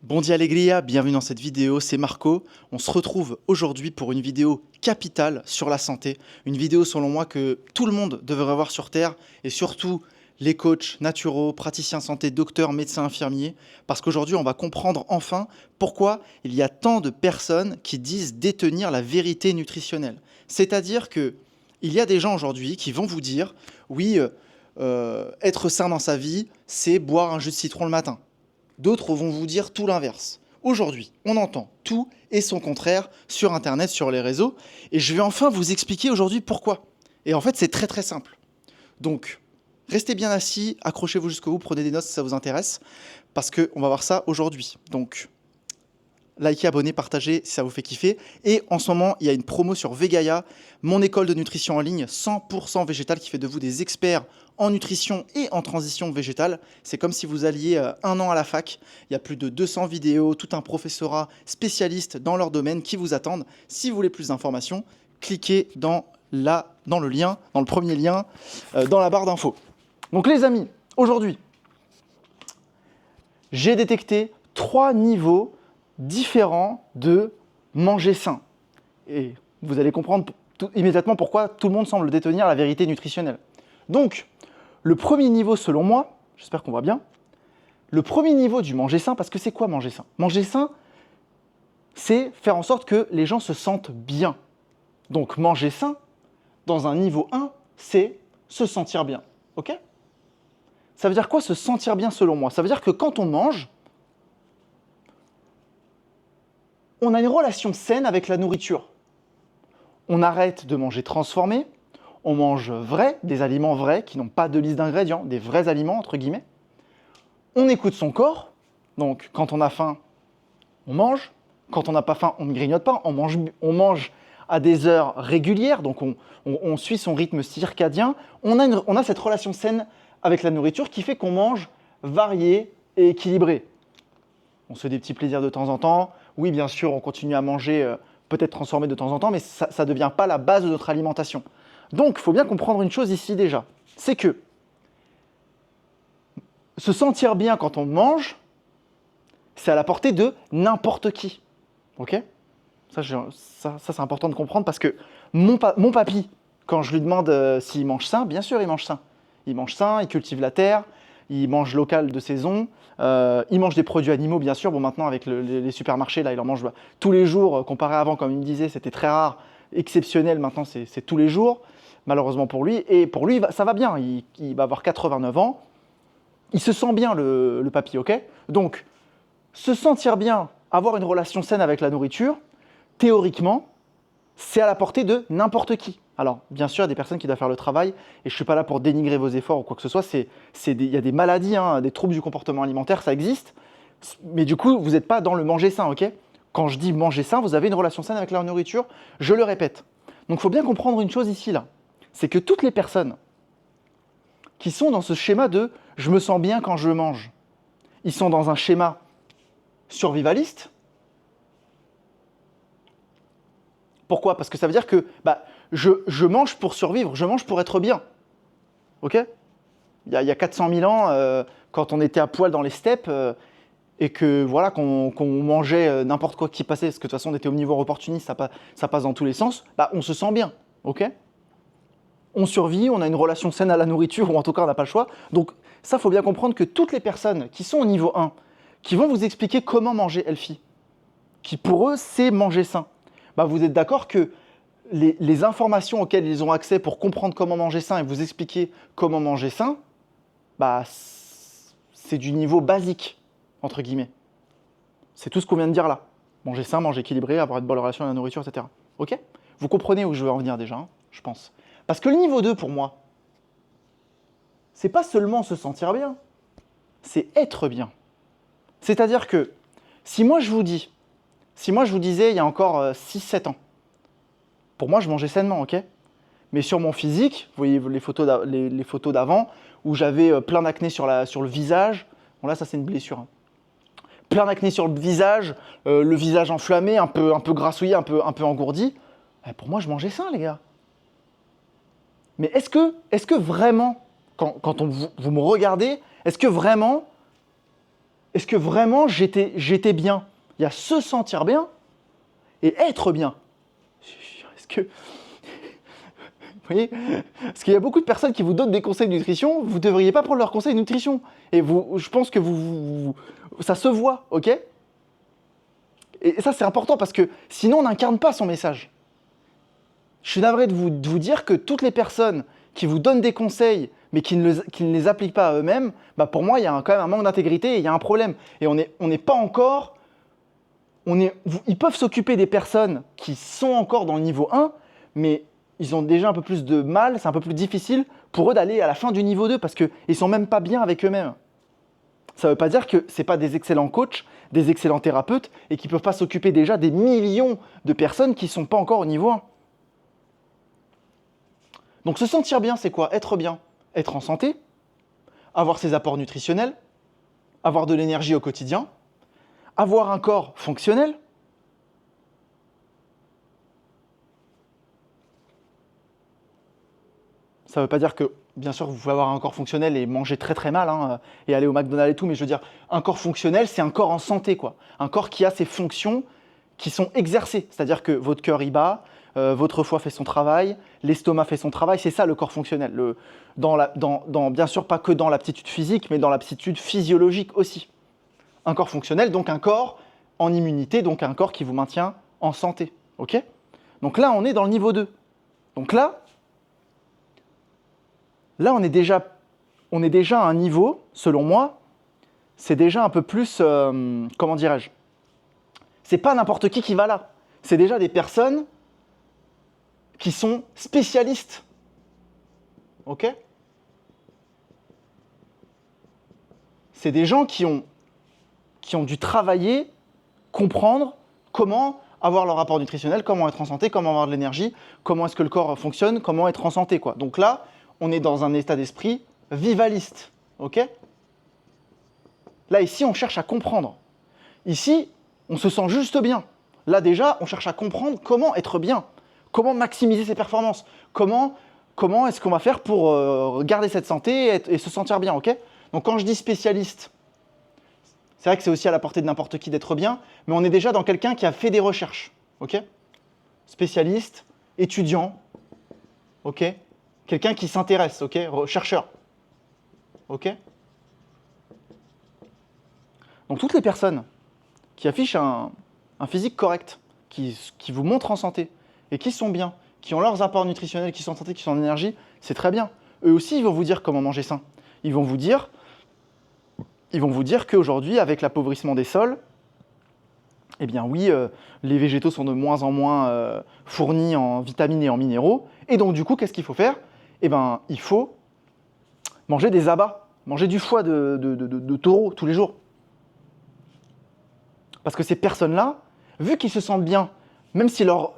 Bondi Alegria, bienvenue dans cette vidéo, c'est Marco. On se retrouve aujourd'hui pour une vidéo capitale sur la santé. Une vidéo selon moi que tout le monde devrait voir sur Terre et surtout les coachs, naturaux, praticiens santé, docteurs, médecins, infirmiers. Parce qu'aujourd'hui, on va comprendre enfin pourquoi il y a tant de personnes qui disent détenir la vérité nutritionnelle. C'est-à-dire que il y a des gens aujourd'hui qui vont vous dire « Oui, être sain dans sa vie, c'est boire un jus de citron le matin ». D'autres vont vous dire tout l'inverse. Aujourd'hui, on entend tout et son contraire sur Internet, sur les réseaux, et je vais enfin vous expliquer aujourd'hui pourquoi. Et en fait, c'est très très simple. Donc, restez bien assis, accrochez-vous jusqu'au bout, prenez des notes si ça vous intéresse, parce qu'on va voir ça aujourd'hui. Donc, likez, abonnez, partagez si ça vous fait kiffer. Et en ce moment, il y a une promo sur Vegaia, mon école de nutrition en ligne 100% végétale qui fait de vous des experts en nutrition et en transition végétale. C'est comme si vous alliez un an à la fac. Il y a plus de 200 vidéos, tout un professorat spécialiste dans leur domaine qui vous attendent. Si vous voulez plus d'informations, cliquez dans le lien, dans le premier lien, dans la barre d'infos. Donc les amis, aujourd'hui, j'ai détecté 3 niveaux différents de manger sain. Et vous allez comprendre immédiatement pourquoi tout le monde semble détenir la vérité nutritionnelle. Donc, le premier niveau selon moi, j'espère qu'on voit bien, le premier niveau du manger sain, parce que c'est quoi manger sain? Manger sain, c'est faire en sorte que les gens se sentent bien. Donc manger sain, dans un niveau 1, c'est se sentir bien. Ok? Ça veut dire quoi se sentir bien selon moi? Ça veut dire que quand on mange, on a une relation saine avec la nourriture. On arrête de manger transformé, on mange vrai, des aliments vrais qui n'ont pas de liste d'ingrédients, des vrais aliments entre guillemets. On écoute son corps, donc quand on a faim, on mange. Quand on n'a pas faim, on ne grignote pas, on mange à des heures régulières, donc on suit son rythme circadien. On a cette relation saine avec la nourriture qui fait qu'on mange varié et équilibré. On se fait des petits plaisirs de temps en temps. Oui, bien sûr, on continue à manger peut-être transformé de temps en temps, mais ça ne devient pas la base de notre alimentation. Donc, il faut bien comprendre une chose ici déjà, c'est que se sentir bien quand on mange, c'est à la portée de n'importe qui. Ok? Ça, c'est important de comprendre parce que mon papy, quand je lui demande s'il mange sain, bien sûr, il mange sain. Il mange sain, il cultive la terre, il mange local de saison, il mange des produits animaux, bien sûr. Bon, maintenant, avec les supermarchés, là, il en mange tous les jours. Comparé à avant, comme il me disait, c'était très rare, exceptionnel. Maintenant, c'est tous les jours, malheureusement pour lui. Et pour lui, ça va bien. Il va avoir 89 ans. Il se sent bien, le papy, ok? Donc, se sentir bien, avoir une relation saine avec la nourriture, théoriquement, c'est à la portée de n'importe qui. Alors, bien sûr, il y a des personnes qui doivent faire le travail, et je ne suis pas là pour dénigrer vos efforts ou quoi que ce soit. Il y a des maladies, des troubles du comportement alimentaire, ça existe. Mais du coup, vous n'êtes pas dans le manger sain, ok? Quand je dis manger sain, vous avez une relation saine avec la nourriture, je le répète. Donc, il faut bien comprendre une chose ici, là. C'est que toutes les personnes qui sont dans ce schéma de « je me sens bien quand je mange », ils sont dans un schéma survivaliste. Pourquoi? Parce que ça veut dire que je mange pour survivre, je mange pour être bien. Ok? Il y a 400 000 ans, quand on était à poil dans les steppes et que voilà, qu'on mangeait n'importe quoi qui passait, parce que de toute façon on était omnivore opportuniste, ça passe dans tous les sens, on se sent bien. Ok? On survit, on a une relation saine à la nourriture, ou en tout cas on n'a pas le choix. Donc ça, il faut bien comprendre que toutes les personnes qui sont au niveau 1, qui vont vous expliquer comment manger healthy, qui pour eux c'est manger sain, vous êtes d'accord que les informations auxquelles ils ont accès pour comprendre comment manger sain et vous expliquer comment manger sain, c'est du niveau basique, entre guillemets. C'est tout ce qu'on vient de dire là. Manger sain, manger équilibré, avoir une bonne relation à la nourriture, etc. Ok? Vous comprenez où je veux en venir déjà, je pense. Parce que le niveau 2, pour moi, c'est pas seulement se sentir bien, c'est être bien. C'est-à-dire que si moi je vous disais il y a encore 6-7 ans, pour moi je mangeais sainement, ok? Mais sur mon physique, vous voyez les photos d'avant, où j'avais plein d'acné sur le visage, bon là ça c'est une blessure, hein. Plein d'acné sur le visage enflammé, un peu grassouillé, un peu engourdi, pour moi je mangeais sain les gars. Mais est-ce que vraiment, quand vous me regardez, est-ce que vraiment est-ce que vraiment j'étais bien? Il y a se sentir bien et être bien. Est-ce que... Vous voyez? Parce qu'il y a beaucoup de personnes qui vous donnent des conseils de nutrition, vous ne devriez pas prendre leurs conseils de nutrition. Et je pense que ça se voit, ok? Et ça, c'est important parce que sinon, on n'incarne pas son message. Je suis navré de vous dire que toutes les personnes qui vous donnent des conseils, mais qui ne les appliquent pas à eux-mêmes, bah pour moi, il y a quand même un manque d'intégrité et il y a un problème. Et on n'est pas encore... ils peuvent s'occuper des personnes qui sont encore dans le niveau 1, mais ils ont déjà un peu plus de mal, c'est un peu plus difficile pour eux d'aller à la fin du niveau 2 parce qu'ils ne sont même pas bien avec eux-mêmes. Ça ne veut pas dire que ce n'est pas des excellents coachs, des excellents thérapeutes et qui ne peuvent pas s'occuper déjà des millions de personnes qui ne sont pas encore au niveau 1. Donc se sentir bien, c'est quoi? Être bien, être en santé, avoir ses apports nutritionnels, avoir de l'énergie au quotidien, avoir un corps fonctionnel. Ça ne veut pas dire que, bien sûr, vous pouvez avoir un corps fonctionnel et manger très très mal hein, et aller au McDonald's et tout, mais je veux dire, un corps fonctionnel, c'est un corps en santé, quoi. Un corps qui a ses fonctions qui sont exercées. C'est-à-dire que votre cœur y bat, votre foie fait son travail, l'estomac fait son travail, c'est ça le corps fonctionnel. Bien sûr, pas que dans l'aptitude physique, mais dans l'aptitude physiologique aussi. Un corps fonctionnel, donc un corps en immunité, donc un corps qui vous maintient en santé. Ok? Donc là, on est dans le niveau 2. Donc là, on est déjà à un niveau, selon moi, c'est déjà un peu plus, comment dirais-je, c'est pas n'importe qui va là. C'est déjà des personnes qui sont spécialistes. Ok? C'est des gens qui ont dû travailler, comprendre comment avoir leur rapport nutritionnel, comment être en santé, comment avoir de l'énergie, comment est-ce que le corps fonctionne, comment être en santé, quoi. Donc là, on est dans un état d'esprit vivaliste, ok? Là, ici, on cherche à comprendre. Ici, on se sent juste bien. Là, déjà, on cherche à comprendre comment être bien, comment maximiser ses performances, comment est-ce qu'on va faire pour garder cette santé et se sentir bien, ok? Donc, quand je dis spécialiste, c'est vrai que c'est aussi à la portée de n'importe qui d'être bien, mais on est déjà dans quelqu'un qui a fait des recherches, ok? Spécialiste, étudiant, ok? Quelqu'un qui s'intéresse, ok? Chercheur, ok? Donc toutes les personnes qui affichent un physique correct, qui vous montrent en santé et qui sont bien, qui ont leurs apports nutritionnels, qui sont en santé, qui sont en énergie, c'est très bien. Eux aussi, ils vont vous dire comment manger sain. Ils vont vous dire qu'aujourd'hui, avec l'appauvrissement des sols, eh bien oui, les végétaux sont de moins en moins fournis en vitamines et en minéraux. Et donc du coup, qu'est-ce qu'il faut faire? Eh bien, il faut manger des abats, manger du foie de taureau tous les jours. Parce que ces personnes-là, vu qu'ils se sentent bien, même si leur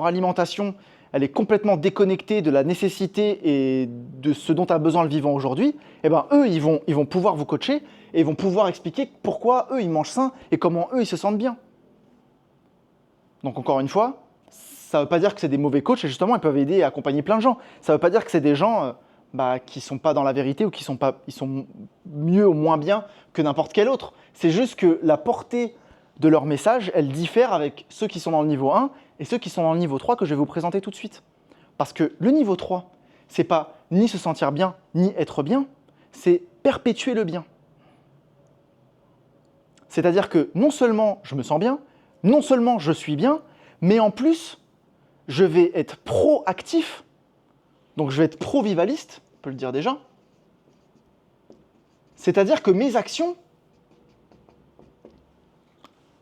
alimentation elle est complètement déconnectée de la nécessité et de ce dont a besoin le vivant aujourd'hui, eh ben, eux, ils vont pouvoir vous coacher et ils vont pouvoir expliquer pourquoi eux, ils mangent sain et comment eux, ils se sentent bien. Donc encore une fois, ça ne veut pas dire que c'est des mauvais coachs et justement, ils peuvent aider et accompagner plein de gens. Ça ne veut pas dire que c'est des gens qui ne sont pas dans la vérité ou ils sont mieux ou moins bien que n'importe quel autre. C'est juste que la portée de leur message, elle diffère avec ceux qui sont dans le niveau 1 et ceux qui sont dans le niveau 3 que je vais vous présenter tout de suite. Parce que le niveau 3, c'est pas ni se sentir bien, ni être bien, c'est perpétuer le bien. C'est-à-dire que non seulement je me sens bien, non seulement je suis bien, mais en plus, je vais être proactif, donc je vais être pro-vivaliste, on peut le dire déjà. C'est-à-dire que mes actions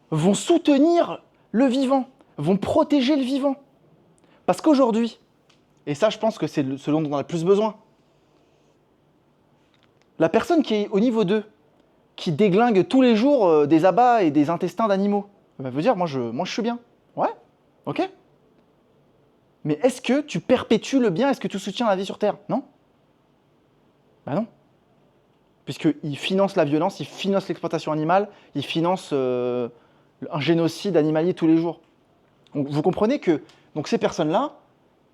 vont soutenir le vivant, vont protéger le vivant. Parce qu'aujourd'hui, et ça je pense que c'est ce dont on a le plus besoin, la personne qui est au niveau 2, qui déglingue tous les jours des abats et des intestins d'animaux, elle va vous dire, moi je suis bien. Ouais, ok. Mais est-ce que tu perpétues le bien? Est-ce que tu soutiens la vie sur Terre? Non. Ben non. Puisqu'ils financent la violence, ils financent l'exploitation animale, ils financent un génocide animalier tous les jours. Donc, vous comprenez que donc ces personnes-là,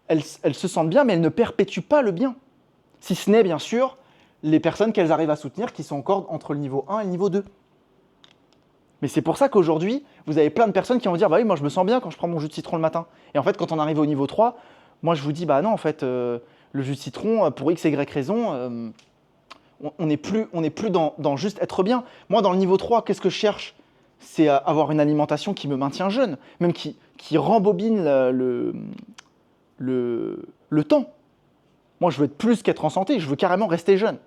elles se sentent bien, mais elles ne perpétuent pas le bien. Si ce n'est, bien sûr, les personnes qu'elles arrivent à soutenir qui sont encore entre le niveau 1 et le niveau 2. Mais c'est pour ça qu'aujourd'hui, vous avez plein de personnes qui vont dire « Bah oui, moi je me sens bien quand je prends mon jus de citron le matin. » Et en fait, quand on arrive au niveau 3, moi je vous dis « Bah non, en fait, le jus de citron, pour X et Y raison, on n'est plus dans juste être bien. » Moi, dans le niveau 3, qu'est-ce que je cherche? C'est avoir une alimentation qui me maintient jeune, même qui rembobine le temps. Moi, je veux être plus qu'être en santé, je veux carrément rester jeune.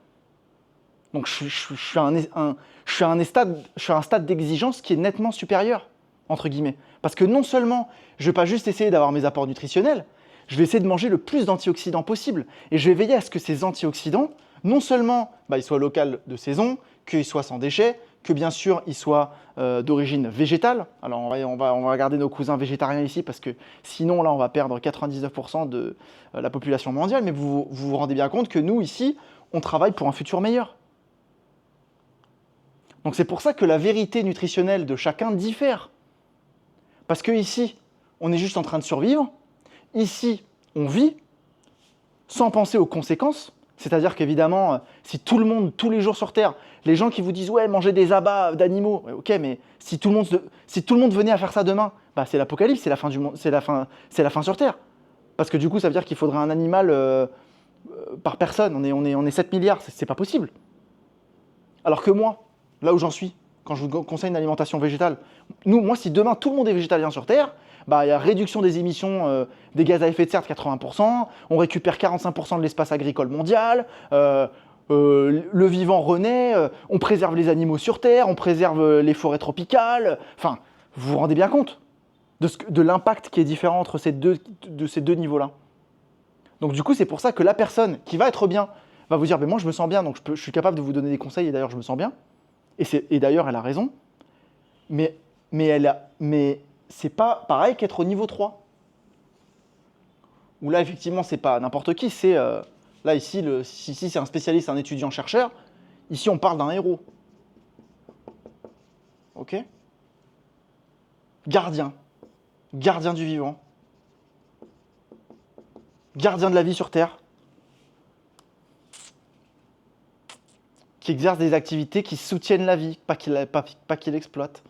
Donc, je suis à un stade d'exigence qui est nettement supérieur, entre guillemets. Parce que non seulement, je ne vais pas juste essayer d'avoir mes apports nutritionnels, je vais essayer de manger le plus d'antioxydants possible. Et je vais veiller à ce que ces antioxydants, non seulement ils soient locaux de saison, qu'ils soient sans déchets, que bien sûr ils soient d'origine végétale. Alors on va regarder nos cousins végétariens ici parce que sinon là on va perdre 99% de la population mondiale. Mais vous rendez bien compte que nous ici, on travaille pour un futur meilleur. Donc c'est pour ça que la vérité nutritionnelle de chacun diffère. Parce que ici, on est juste en train de survivre. Ici, on vit sans penser aux conséquences. C'est-à-dire qu'évidemment, si tout le monde, tous les jours sur Terre, les gens qui vous disent « ouais, manger des abats d'animaux ouais, », ok, mais si tout le monde venait à faire ça demain, c'est l'apocalypse, c'est la fin du monde, c'est la fin sur Terre. Parce que du coup, ça veut dire qu'il faudrait un animal par personne. On est 7 milliards, c'est pas possible. Alors que moi, là où j'en suis, quand je vous conseille une alimentation végétale, moi, si demain tout le monde est végétalien sur Terre, il y a réduction des émissions des gaz à effet de serre de 80%, on récupère 45% de l'espace agricole mondial, le vivant renaît, on préserve les animaux sur Terre, on préserve les forêts tropicales. Enfin, vous vous rendez bien compte de l'impact qui est différent entre ces deux niveaux-là. Donc du coup, c'est pour ça que la personne qui va être bien va vous dire « moi, je me sens bien, donc je suis capable de vous donner des conseils, et d'ailleurs, je me sens bien. » Et d'ailleurs, elle a raison. Mais c'est pas pareil qu'être au niveau 3. Où là, effectivement, c'est pas n'importe qui. C'est là, ici, c'est un spécialiste, un étudiant-chercheur. Ici, on parle d'un héros. Ok? Gardien. Gardien du vivant. Gardien de la vie sur Terre. Qui exerce des activités qui soutiennent la vie, pas qui l'exploitent.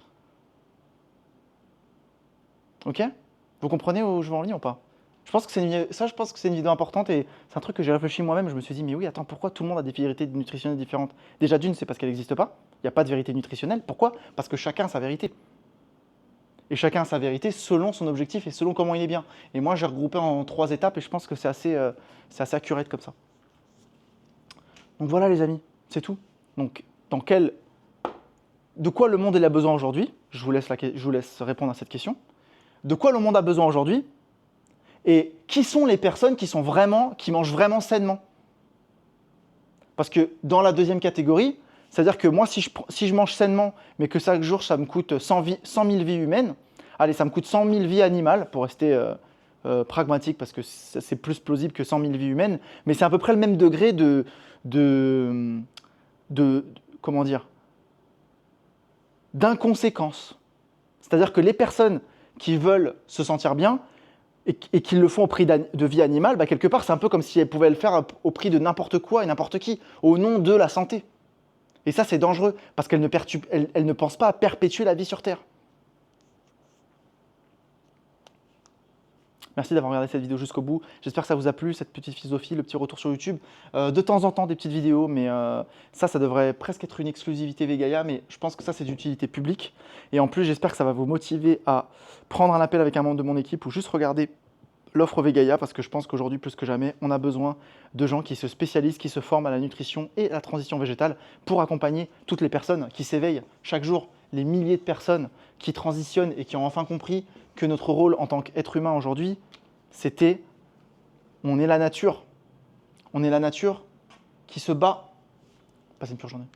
Ok? Vous comprenez où je vais en venir ou pas? Je pense que c'est une vidéo importante et c'est un truc que j'ai réfléchi moi-même. Je me suis dit, mais oui, attends, pourquoi tout le monde a des vérités nutritionnelles différentes? Déjà, d'une, c'est parce qu'elle n'existe pas. Il n'y a pas de vérité nutritionnelle. Pourquoi? Parce que chacun a sa vérité. Et chacun a sa vérité selon son objectif et selon comment il est bien. Et moi, j'ai regroupé en 3 étapes et je pense que c'est assez accurate comme ça. Donc voilà, les amis, c'est tout. Donc, de quoi le monde a besoin aujourd'hui? Je vous laisse répondre à cette question. De quoi le monde a besoin aujourd'hui? Et qui sont les personnes qui mangent vraiment sainement? Parce que dans la deuxième catégorie, c'est-à-dire que moi, si je mange sainement, mais que chaque jour, ça me coûte 100 000 vies humaines, allez, ça me coûte 100 000 vies animales, pour rester pragmatique, parce que c'est plus plausible que 100 000 vies humaines, mais c'est à peu près le même degré comment dire, d'inconséquence. C'est-à-dire que les personnes qui veulent se sentir bien, et qu'ils le font au prix de vie animale, quelque part, c'est un peu comme si elles pouvaient le faire au prix de n'importe quoi et n'importe qui, au nom de la santé. Et ça, c'est dangereux, parce qu'elles ne pensent pas à perpétuer la vie sur Terre. Merci d'avoir regardé cette vidéo jusqu'au bout. J'espère que ça vous a plu, cette petite philosophie, le petit retour sur YouTube. De temps en temps, des petites vidéos, mais ça devrait presque être une exclusivité Vegaia, mais je pense que ça, c'est d'utilité publique. Et en plus, j'espère que ça va vous motiver à prendre un appel avec un membre de mon équipe ou juste regarder l'offre Vegaia, parce que je pense qu'aujourd'hui, plus que jamais, on a besoin de gens qui se spécialisent, qui se forment à la nutrition et à la transition végétale pour accompagner toutes les personnes qui s'éveillent chaque jour, les milliers de personnes qui transitionnent et qui ont enfin compris que notre rôle en tant qu'être humain aujourd'hui, c'était, on est la nature. On est la nature qui se bat. Passez une pure journée.